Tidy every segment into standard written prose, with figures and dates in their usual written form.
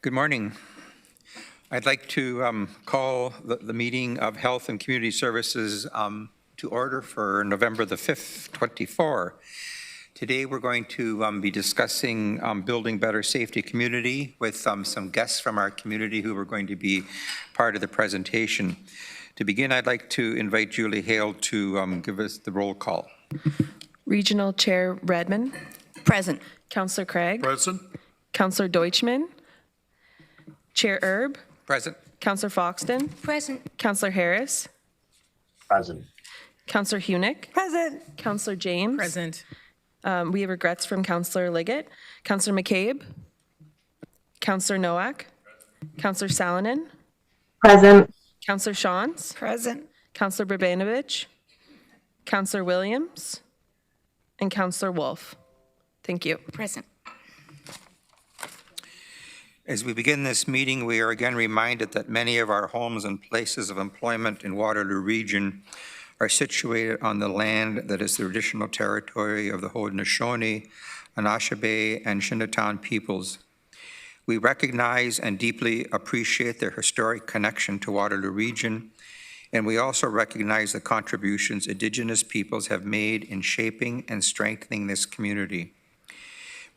Good morning. I'd like to call the meeting of Health and Community Services to order for November the 5th, 24. Today we're going to be discussing building better safety community with some guests from our community who are going to be part of the presentation. To begin, I'd like to invite Julie Hale to give us the roll call. Regional Chair Redmond. Present. Councillor Craig. Present. Councillor Deutschman. Chair Erb. Present. Councillor Foxton. Present. Councillor Harris. Present. Councillor Hunick. Present. Councillor James. Present. We have regrets from Councillor Liggett. Councillor McCabe. Councillor Nowak. Councillor Salonen. Present. Councillor Shawns. Present. Councillor Brabanovich. Councillor Williams. And Councillor Wolf. Thank you. Present. As we begin this meeting, we are again reminded that many of our homes and places of employment in Waterloo region are situated on the land that is the traditional territory of the Haudenosaunee, Anishinaabe, and Shinnatown peoples. We recognize and deeply appreciate their historic connection to Waterloo region, and we also recognize the contributions Indigenous peoples have made in shaping and strengthening this community.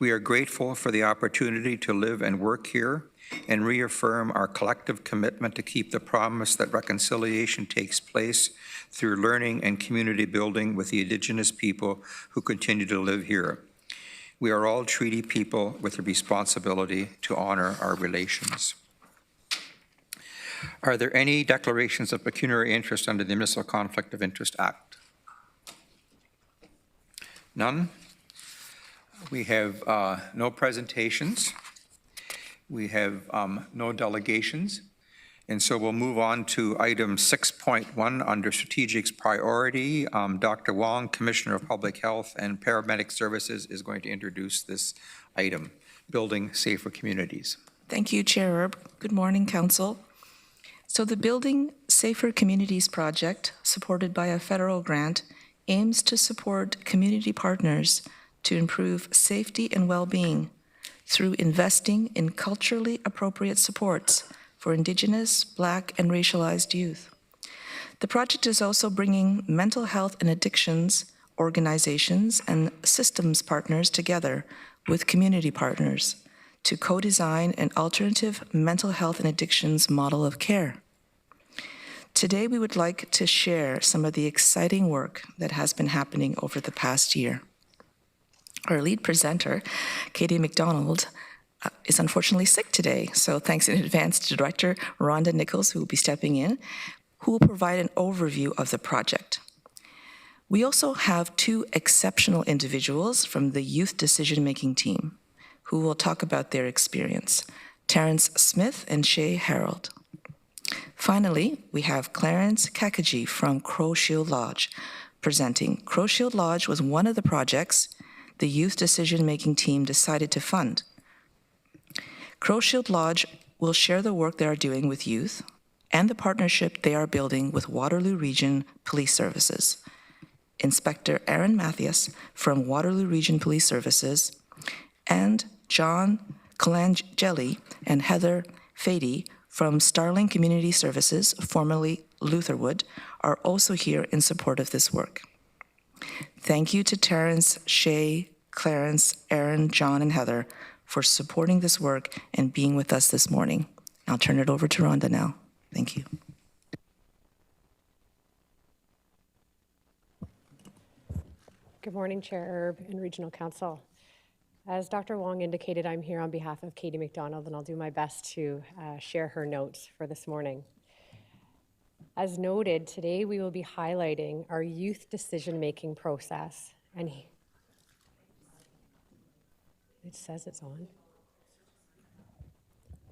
We are grateful for the opportunity to live and work here and reaffirm our collective commitment to keep the promise that reconciliation takes place through learning and community building with the Indigenous people who continue to live here. We are all treaty people with a responsibility to honor our relations. Are there any declarations of pecuniary interest under the Municipal Conflict of Interest Act? None? We have no presentations. We have no delegations. And so we'll move on to item 6.1 under Strategic's priority. Dr. Wong, Commissioner of Public Health and Paramedic Services, is going to introduce this item, Building Safer Communities. Thank you, Chair Erb. Good morning, Council. So the Building Safer Communities project, supported by a federal grant, aims to support community partners to improve safety and well-being through investing in culturally appropriate supports for Indigenous, Black, and racialized youth. The project is also bringing mental health and addictions organizations and systems partners together with community partners to co-design an alternative mental health and addictions model of care. Today, we would like to share some of the exciting work that has been happening over the past year. Our lead presenter, Katie McDonald, is unfortunately sick today, so thanks in advance to Director Rhonda Nichols, who will be stepping in, who will provide an overview of the project. We also have two exceptional individuals from the Youth Decision-Making team who will talk about their experience, Terrence Smith and Shay Harold. Finally, we have Clarence Kakaji from Crow Shield Lodge presenting. Crow Shield Lodge was one of the projects the Youth Decision-Making team decided to fund. Crow Shield Lodge will share the work they are doing with youth and the partnership they are building with Waterloo Region Police Services. Inspector Aaron Mathias from Waterloo Region Police Services and John Colangeli and Heather Fady from Starling Community Services, formerly Lutherwood, are also here in support of this work. Thank you to Terrence, Shay, Clarence, Aaron, John, and Heather for supporting this work and being with us this morning. I'll turn it over to Rhonda now. Thank you. Good morning, Chair Erb and Regional Council. As Dr. Wong indicated, I'm here on behalf of Katie McDonald, and I'll do my best to share her notes for this morning. As noted, today we will be highlighting our youth decision-making process. And it says it's on.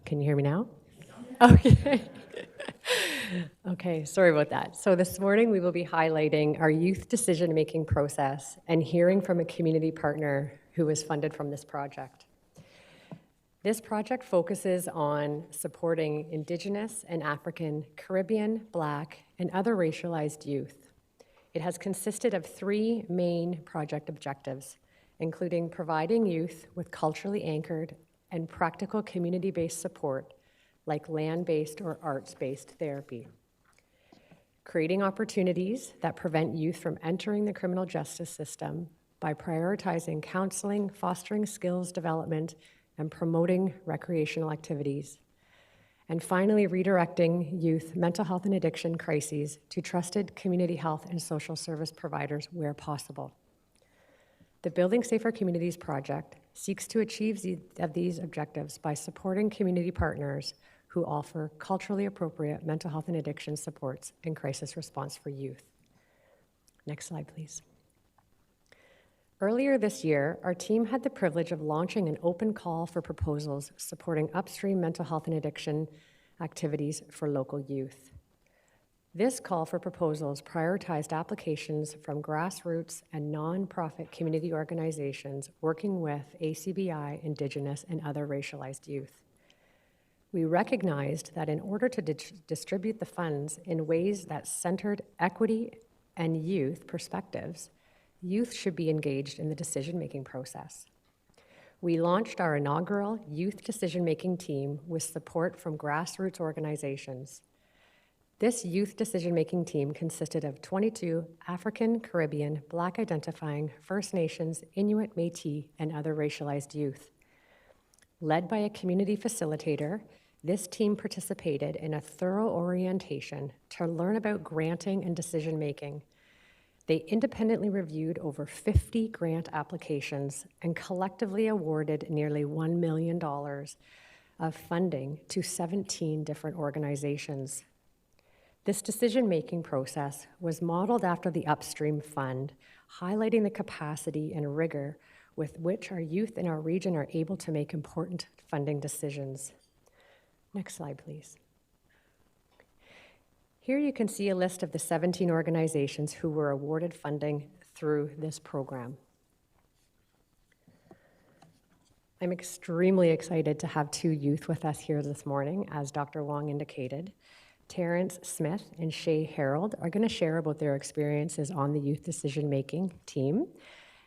Can you hear me now? Okay. Okay, sorry about that. So this morning we will be highlighting our youth decision-making process and hearing from a community partner who was funded from this project. This project focuses on supporting Indigenous and African, Caribbean, Black, and other racialized youth. It has consisted of three main project objectives, including providing youth with culturally anchored and practical community-based support like land-based or arts-based therapy. Creating opportunities that prevent youth from entering the criminal justice system by prioritizing counseling, fostering skills development, and promoting recreational activities. And finally, redirecting youth mental health and addiction crises to trusted community health and social service providers where possible. The Building Safer Communities project seeks to achieve these objectives by supporting community partners who offer culturally appropriate mental health and addiction supports and crisis response for youth. Next slide, please. Earlier this year, our team had the privilege of launching an open call for proposals supporting upstream mental health and addiction activities for local youth. This call for proposals prioritized applications from grassroots and nonprofit community organizations working with ACBI, Indigenous, and other racialized youth. We recognized that in order to distribute the funds in ways that centered equity and youth perspectives, youth should be engaged in the decision-making process. We launched our inaugural youth decision-making team with support from grassroots organizations. This youth decision-making team consisted of 22 African, Caribbean, Black identifying, First Nations, Inuit, Métis, and other racialized youth. Led by a community facilitator, this team participated in a thorough orientation to learn about granting and decision-making. They independently reviewed over 50 grant applications and collectively awarded nearly $1 million of funding to 17 different organizations. This decision-making process was modeled after the Upstream Fund, highlighting the capacity and rigor with which our youth in our region are able to make important funding decisions. Next slide, please. Here you can see a list of the 17 organizations who were awarded funding through this program. I'm extremely excited to have two youth with us here this morning, as Dr. Wong indicated. Terrence Smith and Shay Harold are going to share about their experiences on the youth decision-making team.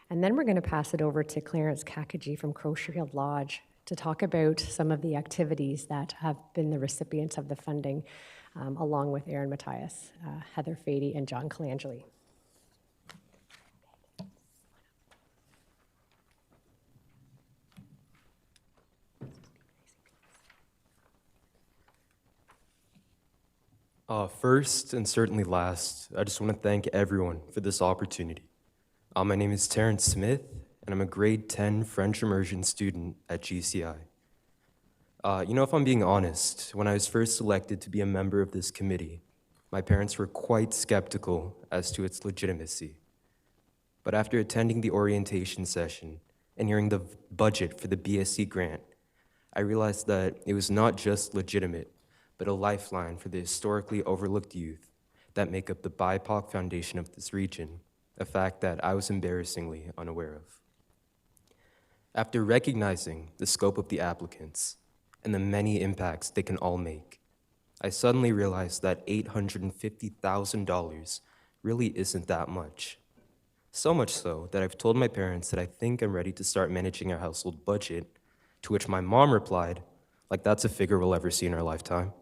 And then we're going to pass it over to Clarence Kakagi from Crowshield Lodge to talk about some of the activities that have been the recipients of the funding, along with Aaron Matthias, Heather Fady, and John Colangeli. First and certainly last, I just want to thank everyone for this opportunity. My name is Terrence Smith, and I'm a grade 10 French immersion student at GCI. If I'm being honest, when I was first selected to be a member of this committee, my parents were quite skeptical as to its legitimacy. But after attending the orientation session and hearing the budget for the BSc grant, I realized that it was not just legitimate, but a lifeline for the historically overlooked youth that make up the BIPOC foundation of this region, a fact that I was embarrassingly unaware of. After recognizing the scope of the applicants and the many impacts they can all make, I suddenly realized that $850,000 really isn't that much. So much so that I've told my parents that I think I'm ready to start managing our household budget, to which my mom replied, like that's a figure we'll ever see in our lifetime.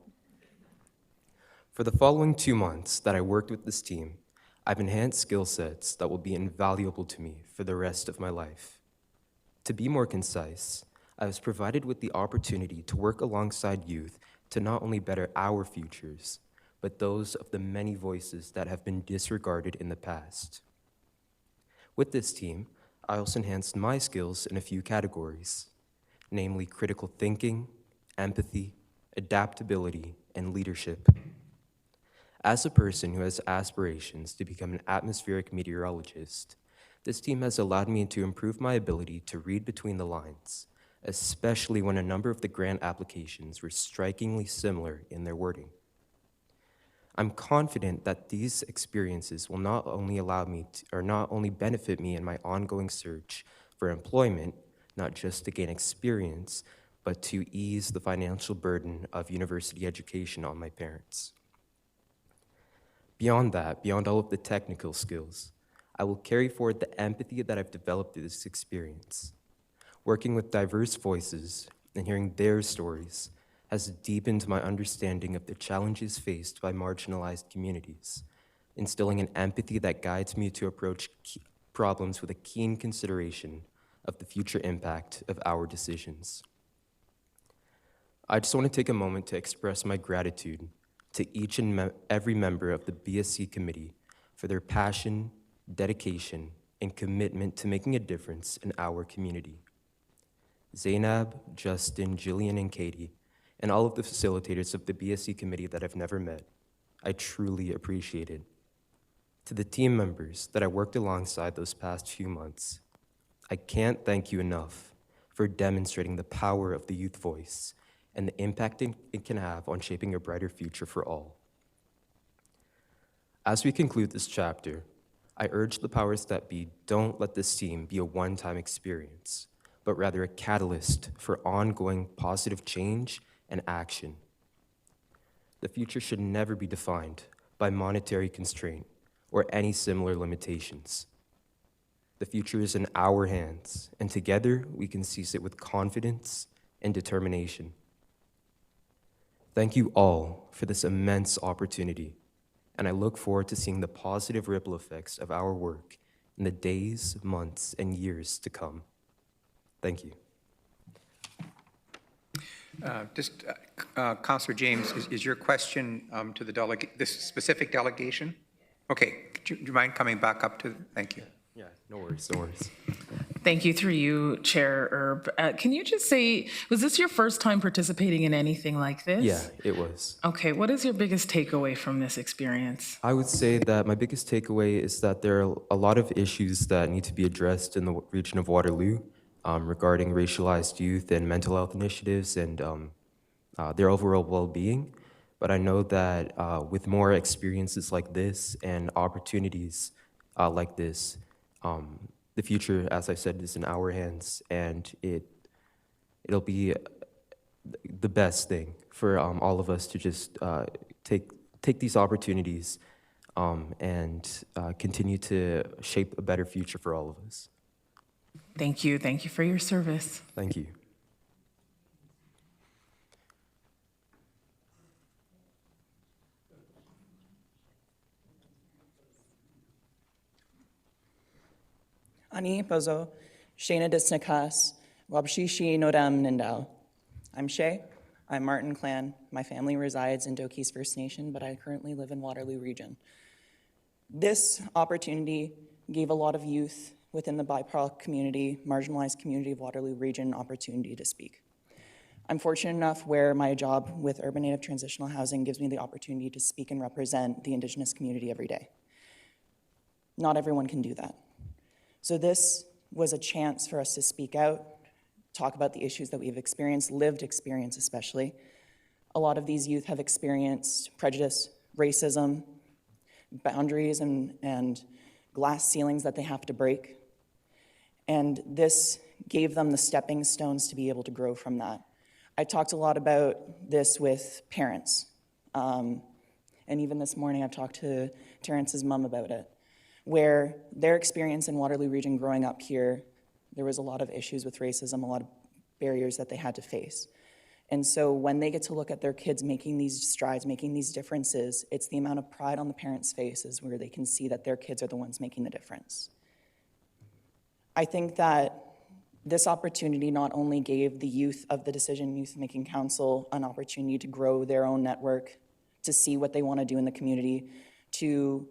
For the following 2 months that I worked with this team, I've enhanced skill sets that will be invaluable to me for the rest of my life. To be more concise, I was provided with the opportunity to work alongside youth to not only better our futures, but those of the many voices that have been disregarded in the past. With this team, I also enhanced my skills in a few categories, namely critical thinking, empathy, adaptability, and leadership. As a person who has aspirations to become an atmospheric meteorologist, this team has allowed me to improve my ability to read between the lines, especially when a number of the grant applications were strikingly similar in their wording. I'm confident that these experiences will not only benefit me in my ongoing search for employment, not just to gain experience, but to ease the financial burden of university education on my parents. Beyond that, beyond all of the technical skills, I will carry forward the empathy that I've developed through this experience. Working with diverse voices and hearing their stories has deepened my understanding of the challenges faced by marginalized communities, instilling an empathy that guides me to approach problems with a keen consideration of the future impact of our decisions. I just want to take a moment to express my gratitude to each and every member of the BSC committee for their passion, dedication, and commitment to making a difference in our community. Zainab, Justin, Jillian, and Katie, and all of the facilitators of the BSC committee that I've never met, I truly appreciate it. To the team members that I worked alongside those past few months, I can't thank you enough for demonstrating the power of the youth voice and the impact it can have on shaping a brighter future for all. As we conclude this chapter, I urge the powers that be, don't let this scene be a one-time experience, but rather a catalyst for ongoing positive change and action. The future should never be defined by monetary constraint or any similar limitations. The future is in our hands, and together we can seize it with confidence and determination. Thank you all for this immense opportunity, and I look forward to seeing the positive ripple effects of our work in the days, months, and years to come. Thank you. Councillor James, is your question to the this specific delegation? Okay, do you mind coming back up to, thank you. Yeah, no worries, no worries. Thank you, through you, Chair Erb. Can you just say, was this your first time participating in anything like this? Yeah, it was. Okay, what is your biggest takeaway from this experience? I would say that my biggest takeaway is that there are a lot of issues that need to be addressed in the region of Waterloo regarding racialized youth and mental health initiatives and their overall well-being. But I know that with more experiences like this and opportunities like this, the future, as I said, is in our hands, and it'll be the best thing for all of us to just take these opportunities and continue to shape a better future for all of us. Thank you. Thank you for your service. Thank you. Ani Bozo, Shana Disnakas, Wabshishi Nodam Nindal. I'm Shay. I'm Martin Clan. My family resides in Doki's First Nation, but I currently live in Waterloo region. This opportunity gave a lot of youth within the BIPOC community, marginalized community of Waterloo region, opportunity to speak. I'm fortunate enough where my job with Urban Native Transitional Housing gives me the opportunity to speak and represent the Indigenous community every day. Not everyone can do that. So this was a chance for us to speak out, talk about the issues that we've experienced, lived experience especially. A lot of these youth have experienced prejudice, racism, boundaries and glass ceilings that they have to break. And this gave them the stepping stones to be able to grow from that. I talked a lot about this with parents. And even this morning I've talked to Terrence's mom about it, where their experience in Waterloo region growing up here, there was a lot of issues with racism, a lot of barriers that they had to face. And so when they get to look at their kids making these strides, making these differences, it's the amount of pride on the parents' faces where they can see that their kids are the ones making the difference. I think that this opportunity not only gave the youth of the Decision Youth Making Council an opportunity to grow their own network, to see what they want to do in the community, to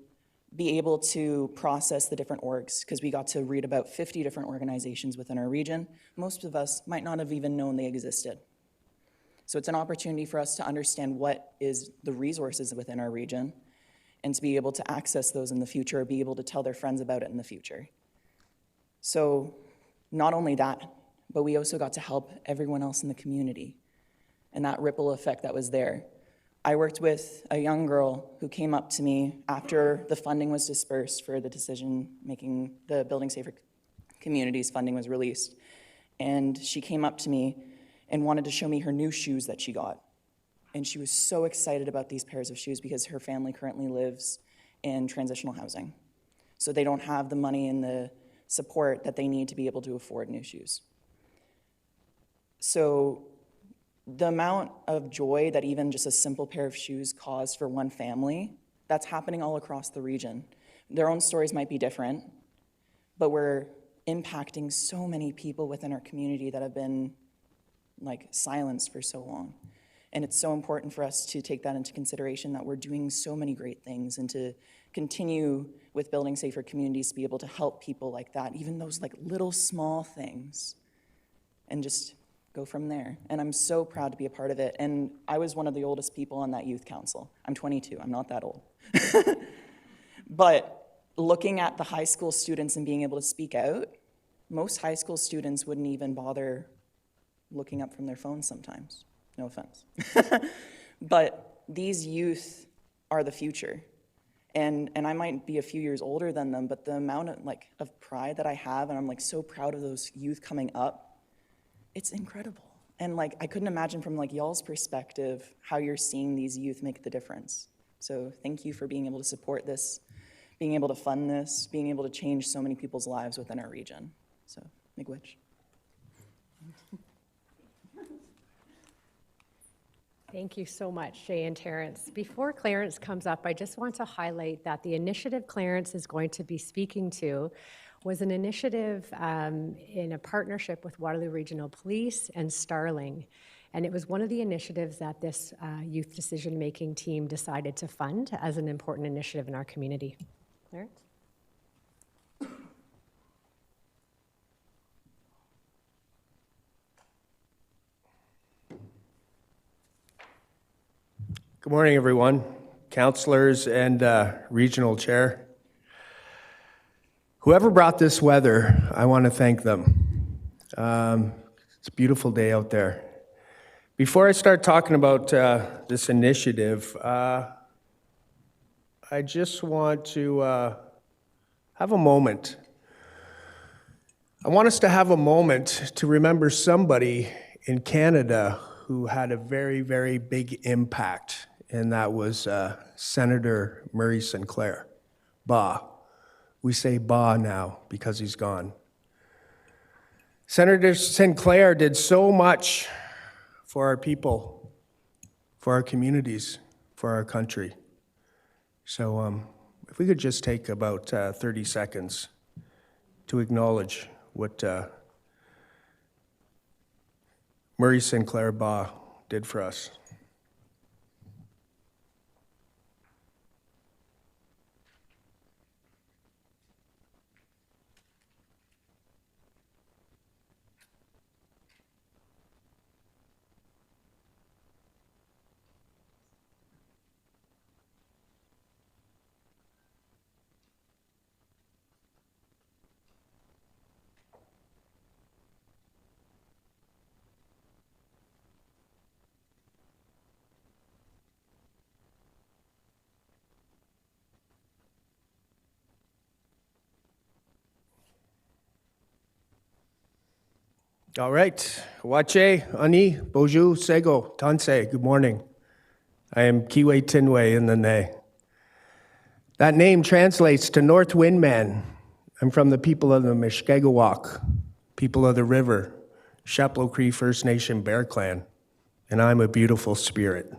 be able to process the different orgs, because we got to read about 50 different organizations within our region. Most of us might not have even known they existed. So it's an opportunity for us to understand what is the resources within our region and to be able to access those in the future, or be able to tell their friends about it in the future. So not only that, but we also got to help everyone else in the community and that ripple effect that was there. I worked with a young girl who came up to me after the funding was dispersed for the the Building Safer Communities funding was released. And she came up to me and wanted to show me her new shoes that she got. And she was so excited about these pairs of shoes because her family currently lives in transitional housing. So they don't have the money and the support that they need to be able to afford new shoes. So the amount of joy that even just a simple pair of shoes caused for one family, that's happening all across the region. Their own stories might be different, but we're impacting so many people within our community that have been like silenced for so long. And it's so important for us to take that into consideration, that we're doing so many great things, and to continue with building safer communities to be able to help people like that, even those like little small things, and just go from there. And I'm so proud to be a part of it. And I was one of the oldest people on that youth council. I'm 22, I'm not that old. But looking at the high school students and being able to speak out, most high school students wouldn't even bother looking up from their phones sometimes. No offense. But these youth are the future. And I might be a few years older than them, but the amount of pride that I have, and I'm so proud of those youth coming up, it's incredible. And I couldn't imagine from y'all's perspective how you're seeing these youth make the difference. So thank you for being able to support this, being able to fund this, being able to change so many people's lives within our region. So, miigwech. Thank you so much, Shay and Terrence. Before Clarence comes up, I just want to highlight that the initiative Clarence is going to be speaking to was an initiative in a partnership with Waterloo Regional Police and Starling. And it was one of the initiatives that this youth decision-making team decided to fund as an important initiative in our community. Clarence? Good morning, everyone, councillors and regional chair. Whoever brought this weather, I want to thank them. It's a beautiful day out there. Before I start talking about this initiative, I just want to have a moment. I want us to have a moment to remember somebody in Canada who had a very, very big impact, and that was Senator Murray Sinclair. Bah. We say bah now because he's gone. Senator Sinclair did so much for our people, for our communities, for our country. So if we could just take about 30 seconds to acknowledge what Murray Sinclair Bah did for us. All right. Wache, Ani, Boju, Sego, Tanse, good morning. I am Kiwe Tinwe in the Ne. That name translates to North Wind Man. I'm from the people of the Mishkegawak, people of the river, Shaplo Cree First Nation Bear Clan, and I'm a beautiful spirit.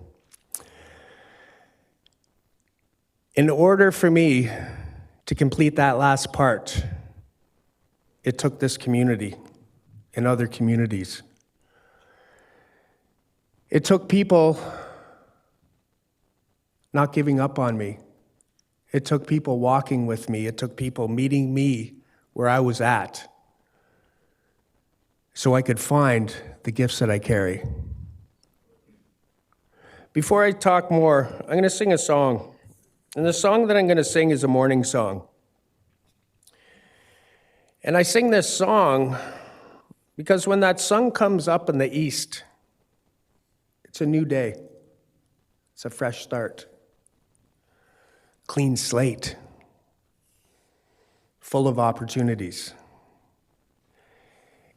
In order for me to complete that last part, it took this community and other communities. It took people not giving up on me. It took people walking with me. It took people meeting me where I was at so I could find the gifts that I carry. Before I talk more, I'm going to sing a song. And the song that I'm going to sing is a morning song. And I sing this song because when that sun comes up in the east, it's a new day. It's a fresh start. Clean slate. Full of opportunities.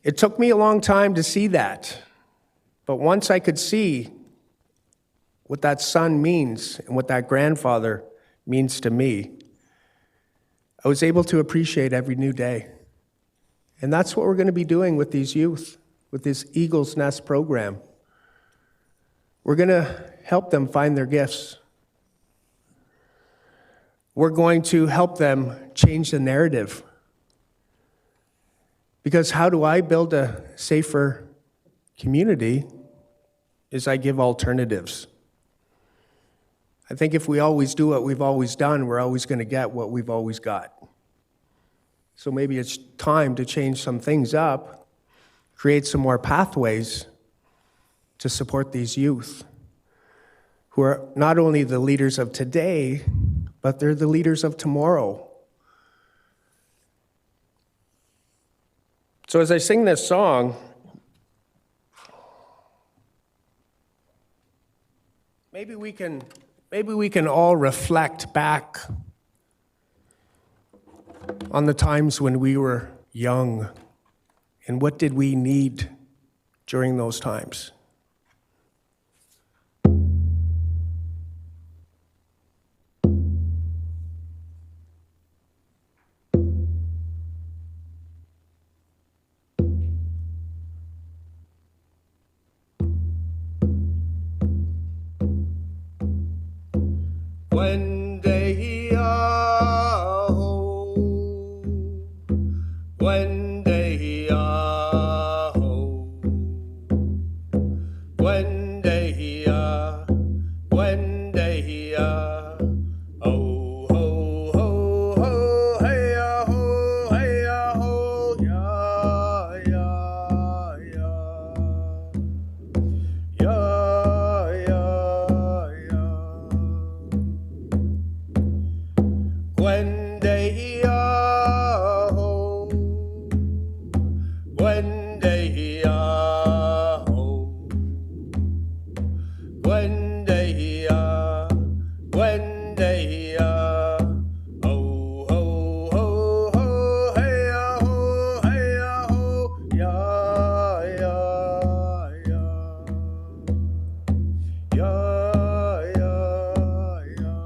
It took me a long time to see that. But once I could see what that sun means and what that grandfather means to me, I was able to appreciate every new day. And that's what we're going to be doing with these youth, with this Eagle's Nest program. We're going to help them find their gifts. We're going to help them change the narrative. Because how do I build a safer community? Is I give alternatives. I think if we always do what we've always done, we're always going to get what we've always got. So maybe it's time to change some things up, create some more pathways to support these youth who are not only the leaders of today, but they're the leaders of tomorrow. So as I sing this song, maybe we can all reflect back on the times when we were young and what did we need during those times. When they are home, when they are home, when they are, oh ho ho ho, hey ho, hey ho, yeah yeah yeah, yeah yeah yeah. When they are home, when they are home, when they are, oh ho ho ho, hey ho, yeah yeah yeah, yeah yeah yeah.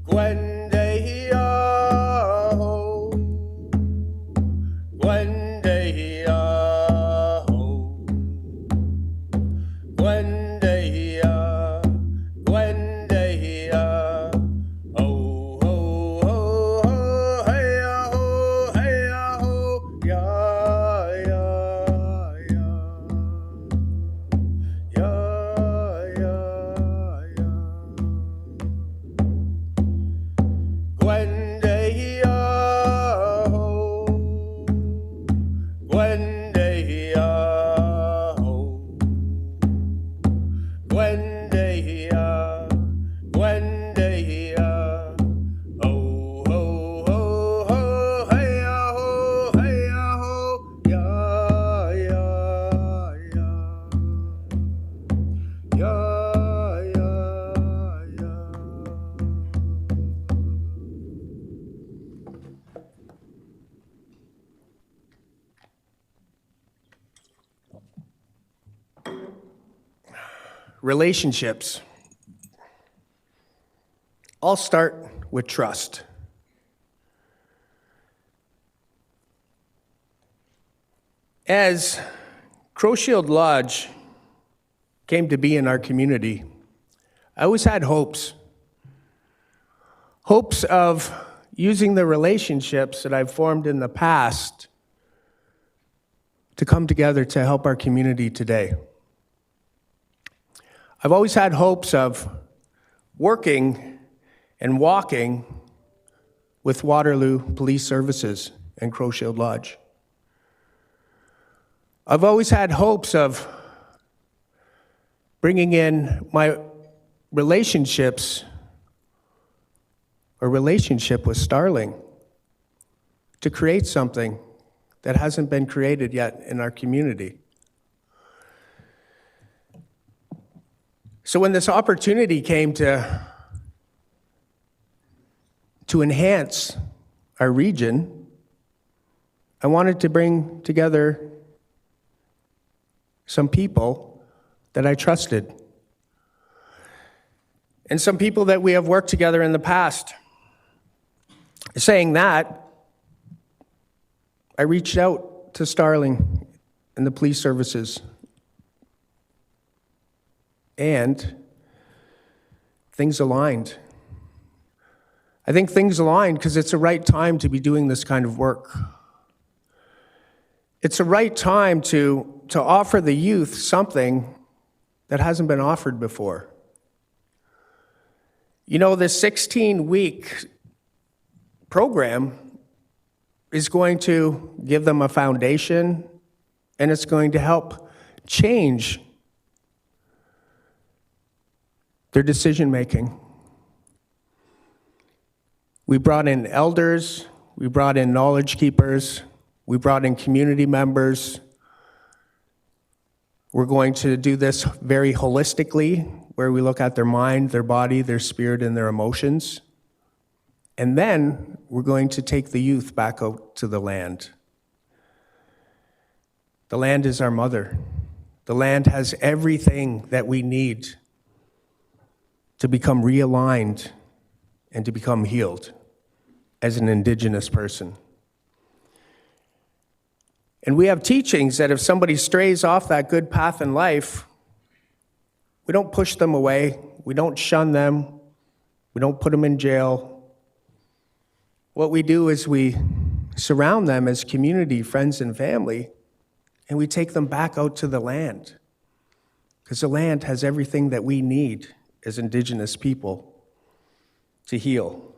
When they are home, when they are home, when they are, oh ho ho ho, hey ho, yeah yeah yeah, yeah yeah. When they are home, when they are home, when they are, oh ho ho ho, hey ho, yeah yeah yeah, yeah yeah yeah. Relationships all start with trust. As Crowshield Lodge came to be in our community, I always had hopes of using the relationships that I've formed in the past to come together to help our community today. I've always had hopes of working and walking with Waterloo Police Services and Crowshield Lodge. I've always had hopes of bringing in my relationship with Starling to create something that hasn't been created yet in our community. So when this opportunity came to enhance our region, I wanted to bring together some people that I trusted and some people that we have worked together in the past. Saying that, I reached out to Starling and the police services and things aligned. I think things aligned because it's the right time to be doing this kind of work. It's the right time to offer the youth something that hasn't been offered before. You know, this 16-week program is going to give them a foundation, and it's going to help change their decision-making. We brought in elders, we brought in knowledge keepers, we brought in community members. We're going to do this very holistically, where we look at their mind, their body, their spirit, and their emotions. And then we're going to take the youth back out to the land. The land is our mother. The land has everything that we need to become realigned and to become healed as an Indigenous person. And we have teachings that if somebody strays off that good path in life, we don't push them away, we don't shun them, we don't put them in jail. What we do is we surround them as community, friends, and family, and we take them back out to the land. Because the land has everything that we need as Indigenous people to heal.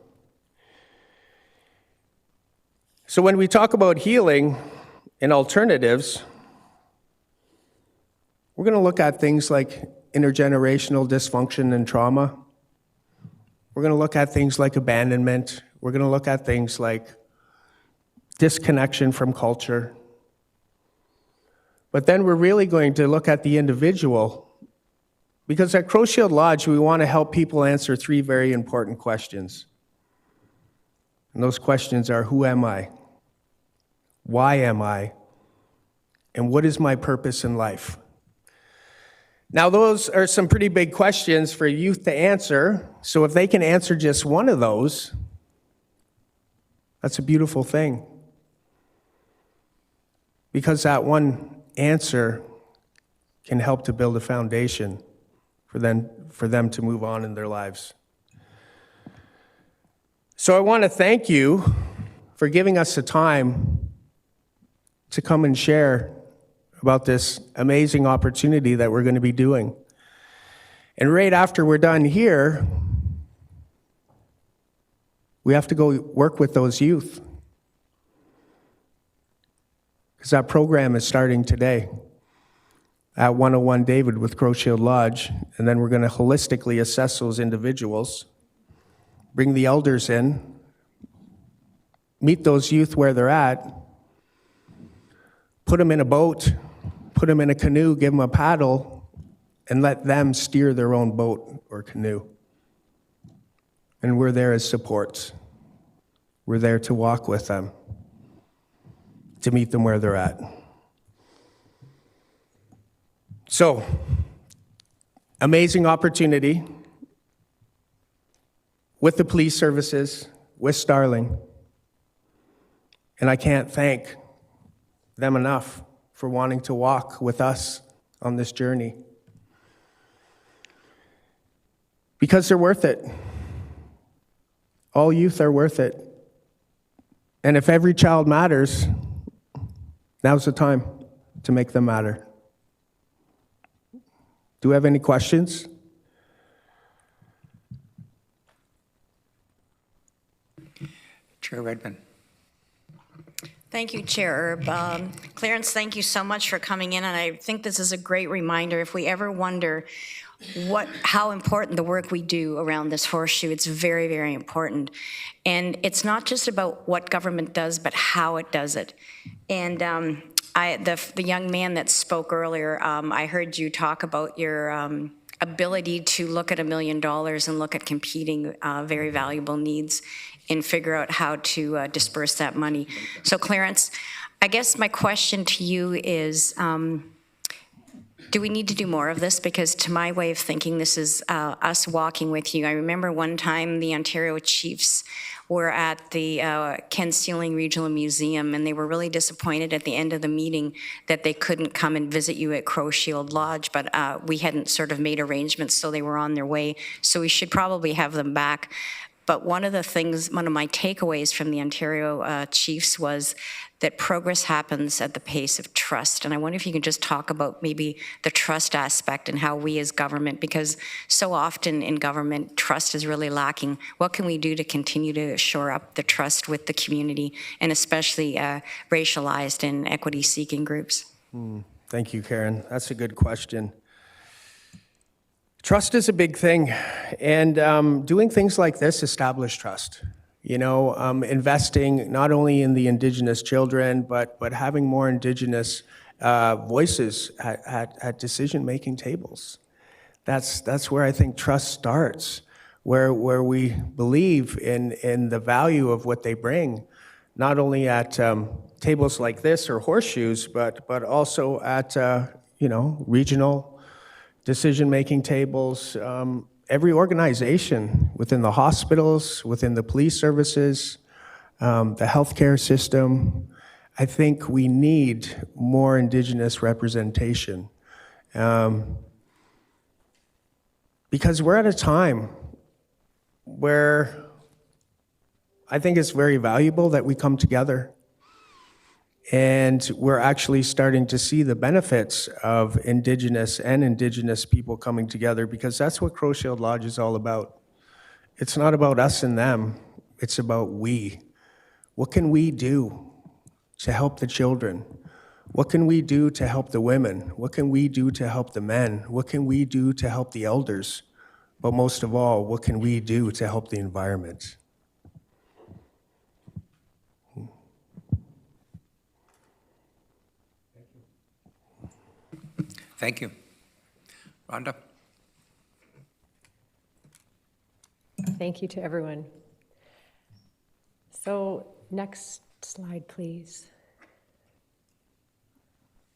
So when we talk about healing and alternatives, we're going to look at things like intergenerational dysfunction and trauma. We're going to look at things like abandonment. We're going to look at things like disconnection from culture. But then we're really going to look at the individual, because at Crow Shield Lodge, we want to help people answer three very important questions. And those questions are, who am I? Why am I? And what is my purpose in life? Now, those are some pretty big questions for youth to answer. So if they can answer just one of those, that's a beautiful thing. Because that one answer can help to build a foundation for them to move on in their lives. So I want to thank you for giving us the time to come and share about this amazing opportunity that we're going to be doing. And right after we're done here, we have to go work with those youth. Because that program is starting today at 101 David with Crow Shield Lodge. And then we're going to holistically assess those individuals, bring the elders in, meet those youth where they're at, put them in a boat, put them in a canoe, give them a paddle, and let them steer their own boat or canoe. And we're there as supports. We're there to walk with them, to meet them where they're at. So, amazing opportunity with the police services, with Starling. And I can't thank them enough for wanting to walk with us on this journey. Because they're worth it. All youth are worth it. And if every child matters, now's the time to make them matter. Do we have any questions? Chair Redmond. Thank you, Chair Erb. Clarence, thank you so much for coming in, and I think this is a great reminder. If we ever wonder how important the work we do around this horseshoe, it's very, very important. And it's not just about what government does, but how it does it. And the young man that spoke earlier, I heard you talk about your ability to look at $1 million and look at competing very valuable needs and figure out how to disperse that money. So Clarence, I guess my question to you is, Do we need to do more of this? Because to my way of thinking, this is us walking with you. I remember one time the Ontario Chiefs were at the Ken Sealing Regional Museum, and they were really disappointed at the end of the meeting that they couldn't come and visit you at Crow Shield Lodge, but we hadn't sort of made arrangements, so they were on their way. So we should probably have them back. But one of my takeaways from the Ontario Chiefs was that progress happens at the pace of trust. And I wonder if you can just talk about maybe the trust aspect and how we as government, because so often in government, trust is really lacking. What can we do to continue to shore up the trust with the community, and especially racialized and equity-seeking groups? Thank you, Karen. That's a good question. Trust is a big thing, and doing things like this establish trust. You know, investing not only in the Indigenous children, but having more Indigenous voices at decision-making tables. That's where I think trust starts, where we believe in the value of what they bring, not only at tables like this or horseshoes, but also at regional decision-making tables. Every organization within the hospitals, within the police services, the healthcare system, I think we need more Indigenous representation. Because we're at a time where I think it's very valuable that we come together, and we're actually starting to see the benefits of Indigenous people coming together, because that's what Crow Shield Lodge is all about. It's not about us and them, it's about we. What can we do to help the children? What can we do to help the women? What can we do to help the men? What can we do to help the elders? But most of all, what can we do to help the environment? Thank you. Rhonda? Thank you to everyone. So next slide, please.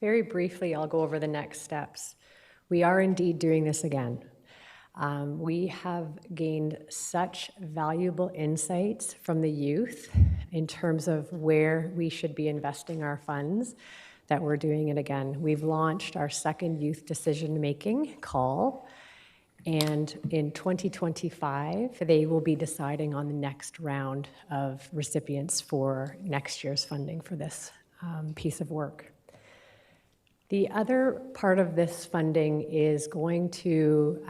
Very briefly, I'll go over the next steps. We are indeed doing this again. We have gained such valuable insights from the youth in terms of where we should be investing our funds that we're doing it again. We've launched our second youth decision-making call, and in 2025, they will be deciding on the next round of recipients for next year's funding for this piece of work. The other part of this funding is going to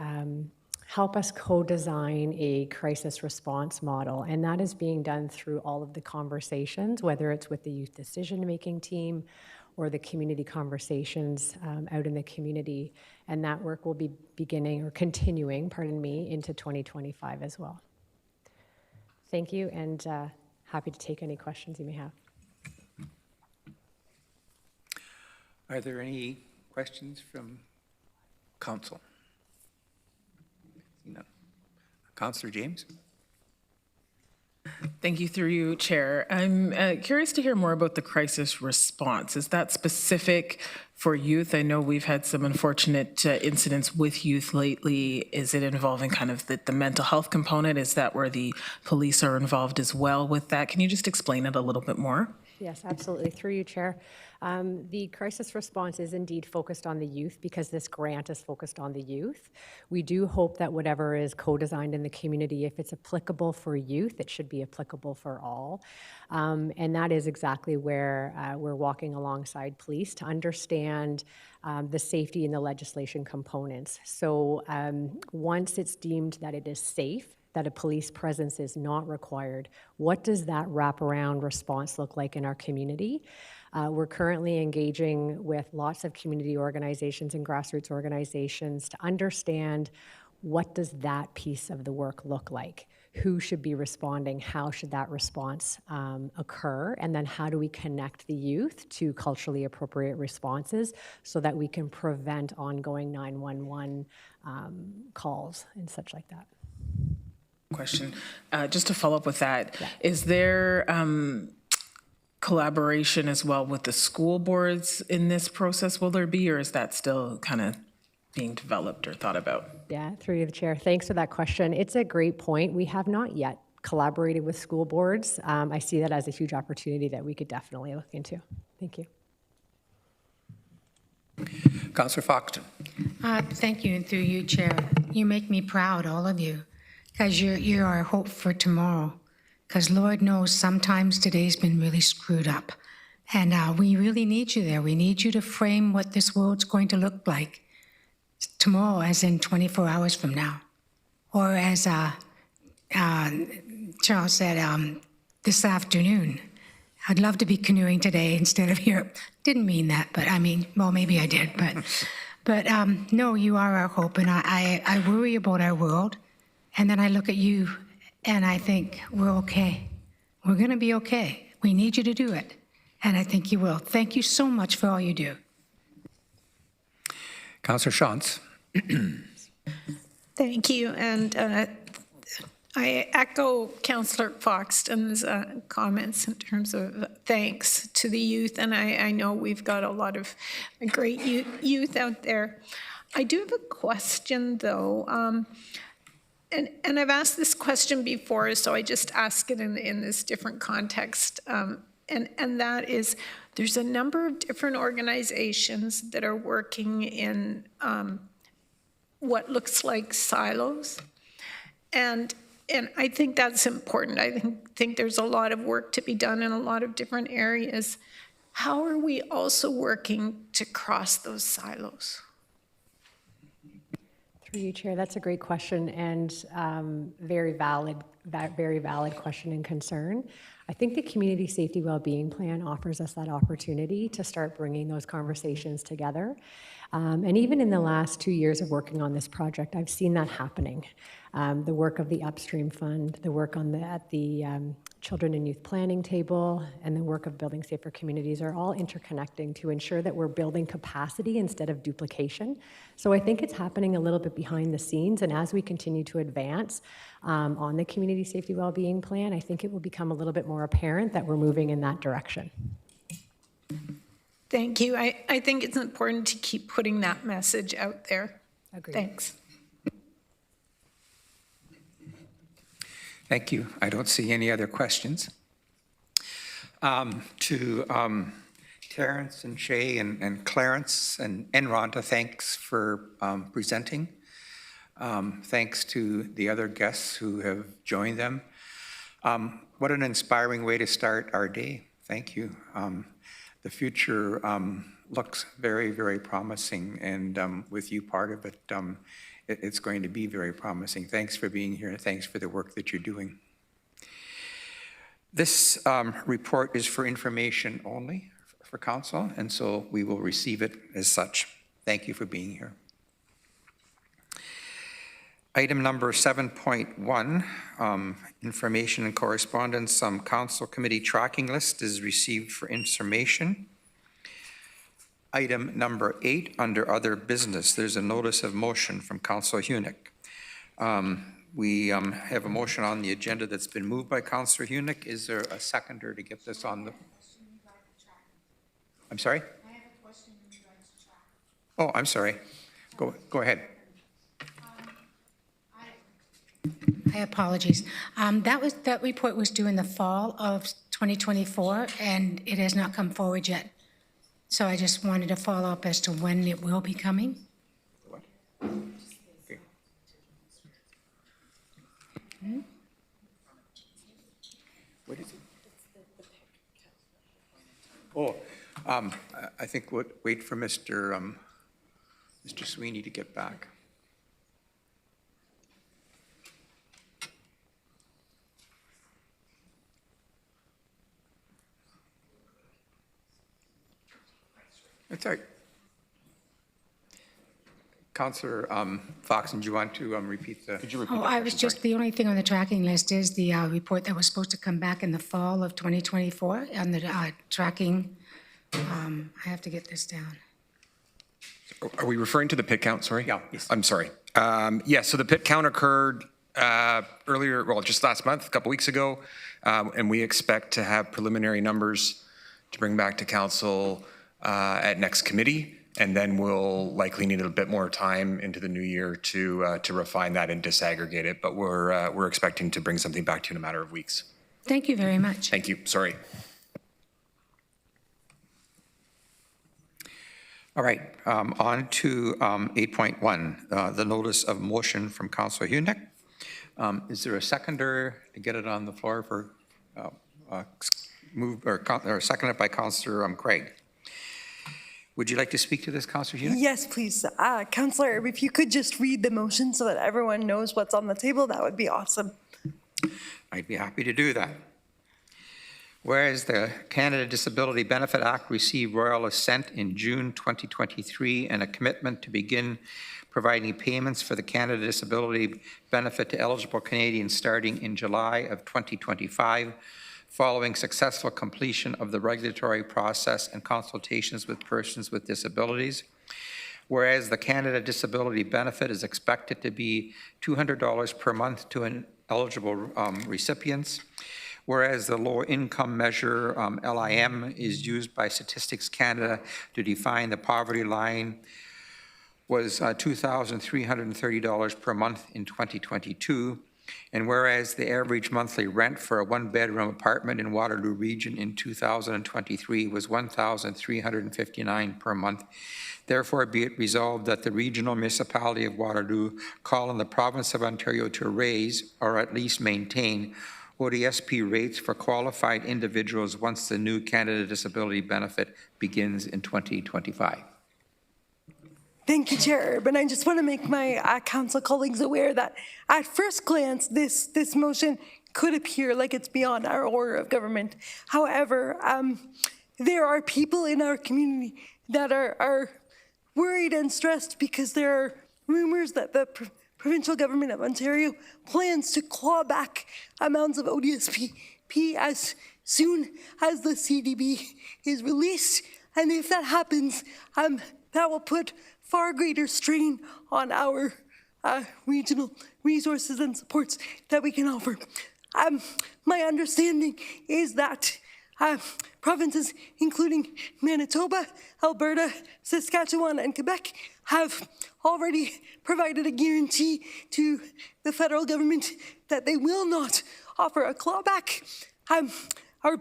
help us co-design a crisis response model, and that is being done through all of the conversations, whether it's with the youth decision-making team or the community conversations out in the community, and that work will be continuing, into 2025 as well. Thank you, and happy to take any questions you may have. Are there any questions from council? No. Councillor James? Thank you, through you, Chair. I'm curious to hear more about the crisis response. Is that specific for youth? I know we've had some unfortunate incidents with youth lately. Is it involving kind of the mental health component? Is that where the police are involved as well with that? Can you just explain it a little bit more? Yes, absolutely. Through you, Chair. The crisis response is indeed focused on the youth because this grant is focused on the youth. We do hope that whatever is co-designed in the community, if it's applicable for youth, it should be applicable for all. And that is exactly where we're walking alongside police to understand the safety and the legislation components. So once it's deemed that it is safe, that a police presence is not required, what does that wraparound response look like in our community? We're currently engaging with lots of community organizations and grassroots organizations to understand what does that piece of the work look like? Who should be responding? How should that response occur? And then how do we connect the youth to culturally appropriate responses so that we can prevent ongoing 911 calls and such like that? Question. Just to follow up with that, yeah. Is there collaboration as well with the school boards in this process, will there be, or is that still kind of being developed or thought about? Yeah, through you, the chair. Thanks for that question. It's a great point. We have not yet collaborated with school boards. I see that as a huge opportunity that we could definitely look into. Thank you. Councillor Foxton. Thank you, and through you, Chair. You make me proud, all of you, because you're our hope for tomorrow. Because Lord knows sometimes today's been really screwed up. And we really need you there. We need you to frame what this world's going to look like tomorrow, as in 24 hours from now. Or as Charles said, this afternoon. I'd love to be canoeing today instead of here. Didn't mean that, but I mean, well, maybe I did, but no, you are our hope, and I worry about our world, and then I look at you, and I think we're okay. We're going to be okay. We need you to do it, and I think you will. Thank you so much for all you do. Councillor Shantz. Thank you, and I echo Councillor Foxton's comments in terms of thanks to the youth, and I know we've got a lot of great youth out there. I do have a question, though, and I've asked this question before, so I just ask it in this different context, and that is, there's a number of different organizations that are working in what looks like silos, and I think that's important. I think there's a lot of work to be done in a lot of different areas. How are we also working to cross those silos? Through you, Chair, that's a great question and very valid question and concern. I think the Community Safety Wellbeing Plan offers us that opportunity to start bringing those conversations together. And even in the last 2 years of working on this project, I've seen that happening. The work of the Upstream Fund, the work at the Children and Youth Planning Table, and the work of Building Safer Communities are all interconnecting to ensure that we're building capacity instead of duplication. So I think it's happening a little bit behind the scenes, and as we continue to advance on the Community Safety Wellbeing Plan, I think it will become a little bit more apparent that we're moving in that direction. Thank you. I think it's important to keep putting that message out there. Agreed. Thanks. Thank you. I don't see any other questions. To Terrence and Shay and Clarence and Rhonda, thanks for presenting. Thanks to the other guests who have joined them. What an inspiring way to start our day. Thank you. The future looks very, very promising, and with you part of it, it's going to be very promising. Thanks for being here, and thanks for the work that you're doing. This report is for information only for council, and so we will receive it as such. Thank you for being here. Item number 7.1, information and correspondence. Council committee tracking list is received for information. Item number 8, under other business, there's a notice of motion from Councillor Hunick. We have a motion on the agenda that's been moved by Councillor Hunick. Is there a seconder to get this on the? I'm sorry? I have a question in regards to track. Oh, I'm sorry. Go ahead. My apologies. That report was due in the fall of 2024, and it has not come forward yet. So I just wanted to follow up as to when it will be coming. What? Okay. What is it? Oh, I think we'll wait for Mr. Sweeney to get back. That's all right. Councillor Foxton, do you want to repeat the? Could you repeat? Oh, I was just, the only thing on the tracking list is the report that was supposed to come back in the fall of 2024 on the tracking. I have to get this down. Are we referring to the pit count? Sorry. Yeah. Yes. I'm sorry. Yes. So the pit count occurred earlier, well, just last month, a couple weeks ago, and we expect to have preliminary numbers to bring back to council at next committee. And then we'll likely need a bit more time into the new year to refine that and disaggregate it. But we're expecting to bring something back to you in a matter of weeks. Thank you very much. Thank you. Sorry. All right, on to 8.1, the notice of motion from Councillor Hunick. Is there a seconder to get it on the floor for seconded by Councillor Craig? Would you like to speak to this, Councillor Hunick? Yes, please. Councillor, if you could just read the motion so that everyone knows what's on the table, that would be awesome. I'd be happy to do that. Whereas the Canada Disability Benefit Act received royal assent in June 2023 and a commitment to begin providing payments for the Canada Disability Benefit to eligible Canadians starting in July of 2025, following successful completion of the regulatory process and consultations with persons with disabilities. Whereas the Canada Disability Benefit is expected to be $200 per month to an eligible recipients. Whereas the low income measure, LIM, is used by Statistics Canada to define the poverty line, was $2,330 per month in 2022. And whereas the average monthly rent for a one-bedroom apartment in Waterloo region in 2023 was $1,359 per month, therefore be it resolved that the regional municipality of Waterloo call on the province of Ontario to raise, or at least maintain, ODSP rates for qualified individuals once the new Canada Disability Benefit begins in 2025. Thank you, Chair Urban. I just want to make my council colleagues aware that at first glance, this motion could appear like it's beyond our order of government. However, there are people in our community that are worried and stressed because there are rumors that the provincial government of Ontario plans to claw back amounts of ODSP as soon as the CDB is released. And if that happens, that will put far greater strain on our regional resources and supports that we can offer. My understanding is that provinces including Manitoba, Alberta, Saskatchewan, and Quebec have already provided a guarantee to the federal government that they will not offer a clawback, or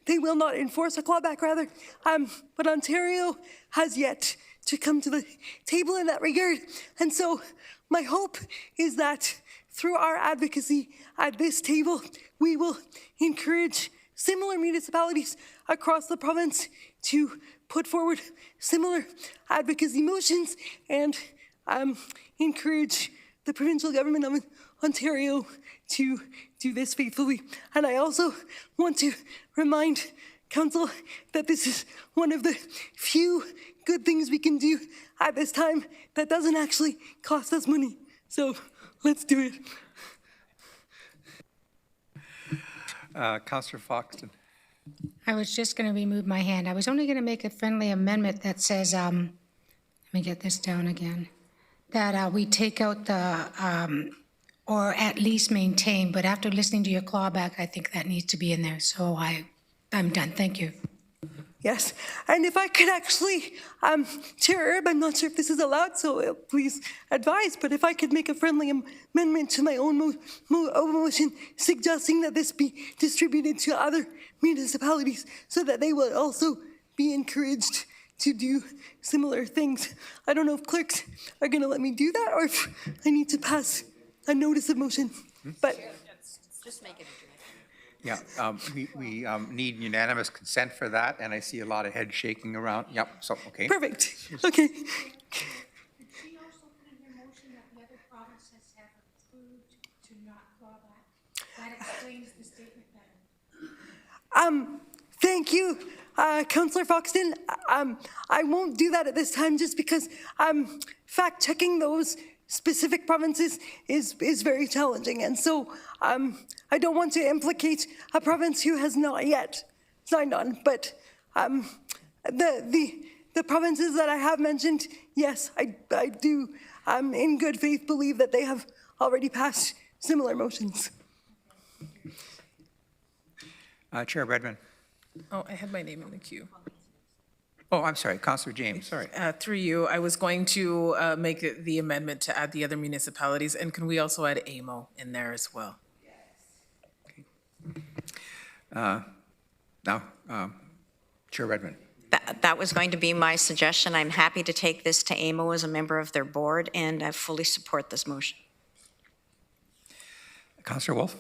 they will not enforce a clawback, rather. But Ontario has yet to come to the table in that regard. And so my hope is that through our advocacy at this table, we will encourage similar municipalities across the province to put forward similar advocacy motions and encourage the provincial government of Ontario to do this faithfully. And I also want to remind Council that this is one of the few good things we can do at this time that doesn't actually cost us money. So let's do it. Councillor Foxton. I was just going to remove my hand. I was only going to make a friendly amendment that says, let me get this down again, that we take out the, or at least maintain, but after listening to your clawback, I think that needs to be in there. So I'm done. Thank you. Yes, and if I could actually, Chair Erb, I'm not sure if this is allowed, so please advise, but if I could make a friendly amendment to my own motion suggesting that this be distributed to other municipalities so that they will also be encouraged to do similar things. I don't know if clerks are going to let me do that or if I need to pass a notice of motion, but Just make it. Yeah, we need unanimous consent for that, and I see a lot of head shaking around. Yep, so, okay. perfect. Okay. Did she also put in her motion that the other provinces have approved to not claw back? That explains the statement better. Thank you, Councillor Foxton. I won't do that at this time just because fact-checking those specific provinces is very challenging. And so I don't want to implicate a province who has not yet signed on. But the provinces that I have mentioned, yes, I do in good faith believe that they have already passed similar motions. Chair Redmond. Oh, I had my name in the queue. Oh, I'm sorry, Councillor James, sorry. Through you, I was going to make the amendment to add the other municipalities, and can we also add AMO in there as well? Now, Chair Redmond. That was going to be my suggestion. I'm happy to take this to AMO as a member of their board, and I fully support this motion. Councillor Wolf?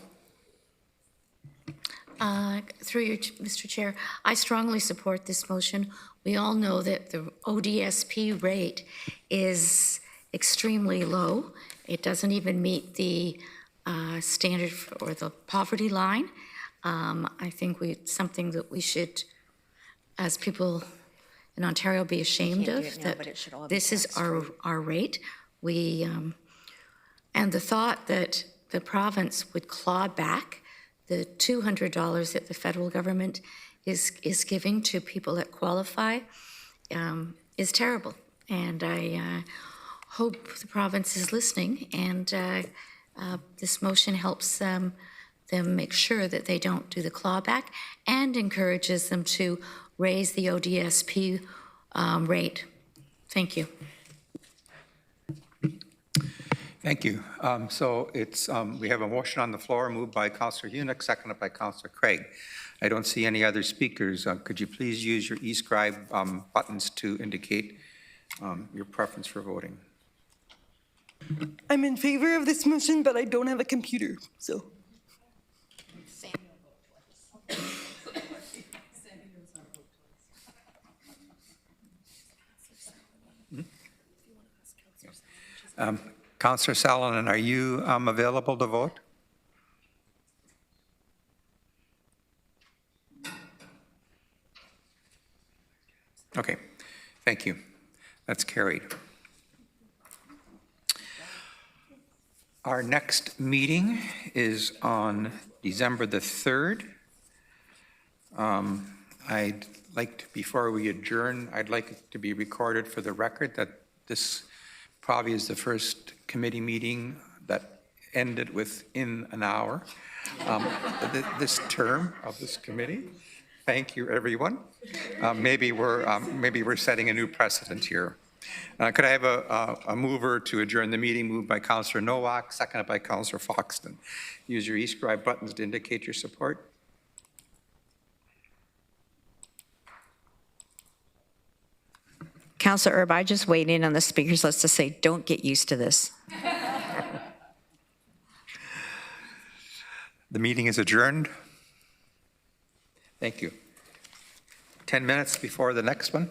Through you, Mr. Chair, I strongly support this motion. We all know that the ODSP rate is extremely low. It doesn't even meet the standard or the poverty line. I think it's something that we should, as people in Ontario, be ashamed can't do of, it now, that but it should all be this is tax-free. our rate. And the thought that the province would claw back the $200 that the federal government is giving to people that qualify is terrible. And I hope the province is listening, and this motion helps them make sure that they don't do the clawback and encourages them to raise the ODSP rate. Thank you. Thank you. So it's, we have a motion on the floor, moved by Councillor Hunick, seconded by Councillor Craig. I don't see any other speakers. Could you please use your e-scribe buttons to indicate your preference for voting? I'm in favor of this motion, but I don't have a computer, so. Councillor Salonen, are you available to vote? Okay, thank you. That's carried. Our next meeting is on December the 3rd. I'd like to, before we adjourn, I'd like it to be recorded for the record that this probably is the first committee meeting that ended within an hour, this term of this committee. Thank you, everyone. Maybe we're setting a new precedent here. Could I have a mover to adjourn the meeting? Moved by Councillor Nowak, seconded by Councillor Foxton. Use your e-scribe buttons to indicate your support. Councillor Erb, I just weighed in on the speakers list to say, don't get used to this. The meeting is adjourned. Thank you. 10 minutes before the next one.